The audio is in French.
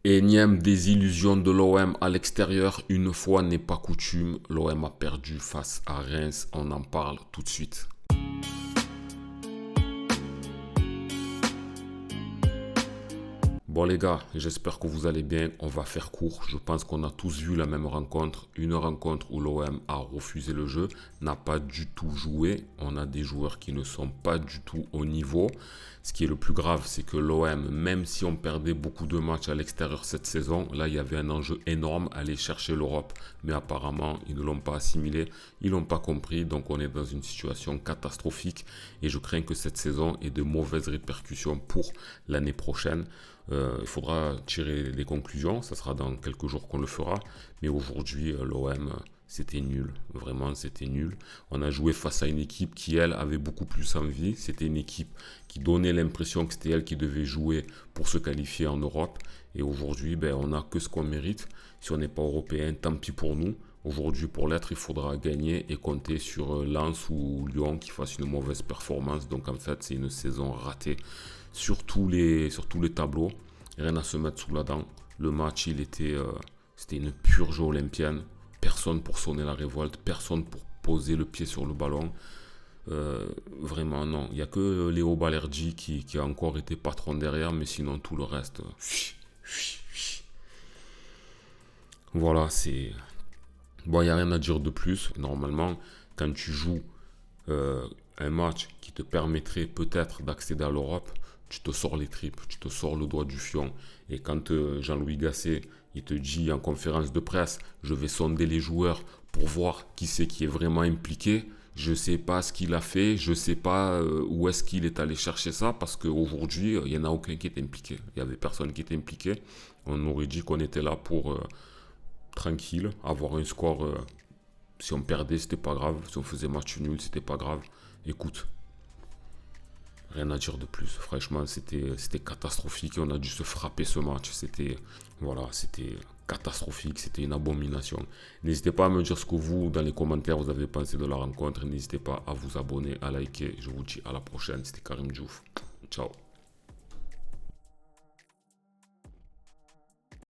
Énième désillusion de l'OM à l'extérieur, une fois n'est pas coutume, l'OM a perdu face à Reims, on en parle tout de suite. Bon les gars, j'espère que vous allez bien, on va faire court, je pense qu'on a tous vu la même rencontre, une rencontre où l'OM a refusé le jeu, n'a pas du tout joué, on a des joueurs qui ne sont pas du tout au niveau. Ce qui est le plus grave, c'est que l'OM, même si on perdait beaucoup de matchs à l'extérieur cette saison, là il y avait un enjeu énorme, aller chercher l'Europe. Mais apparemment, ils ne l'ont pas assimilé, ils ne l'ont pas compris, donc on est dans une situation catastrophique et je crains que cette saison ait de mauvaises répercussions pour l'année prochaine. Il faudra tirer les conclusions, ça sera dans quelques jours qu'on le fera, mais aujourd'hui l'OM c'était nul, vraiment c'était nul. On a joué face à une équipe qui elle avait beaucoup plus envie, c'était une équipe qui donnait l'impression que c'était elle qui devait jouer pour se qualifier en Europe, et aujourd'hui on n'a que ce qu'on mérite. Si on n'est pas européen, tant pis pour nous. Aujourd'hui, pour l'être, il faudra gagner et compter sur Lens ou Lyon qui fassent une mauvaise performance. Donc en fait, c'est une saison ratée sur tous les tableaux. Rien à se mettre sous la dent. Le match, c'était une purge olympienne. Personne pour sonner la révolte, personne pour poser le pied sur le ballon. Vraiment, non. Il n'y a que Léo Balerdi qui a encore été patron derrière, mais sinon tout le reste. Voilà, c'est. Bon, il n'y a rien à dire de plus. Normalement, quand tu joues un match qui te permettrait peut-être d'accéder à l'Europe, tu te sors les tripes, tu te sors le doigt du fion. Et quand Jean-Louis Gasset, il te dit en conférence de presse, je vais sonder les joueurs pour voir qui c'est qui est vraiment impliqué, je ne sais pas ce qu'il a fait, je ne sais pas où est-ce qu'il est allé chercher ça, parce qu'aujourd'hui, il n'y en a aucun qui est impliqué. Il n'y avait personne qui était impliqué. On aurait dit qu'on était là pour tranquille, avoir un score. Si on perdait, c'était pas grave. Si on faisait match nul, c'était pas grave. Écoute, rien à dire de plus. Franchement, c'était catastrophique et on a dû se frapper ce match. C'était catastrophique, c'était une abomination. N'hésitez pas à me dire ce que vous, dans les commentaires, vous avez pensé de la rencontre. N'hésitez pas à vous abonner, à liker. Je vous dis à la prochaine. C'était Karim Diouf. Ciao.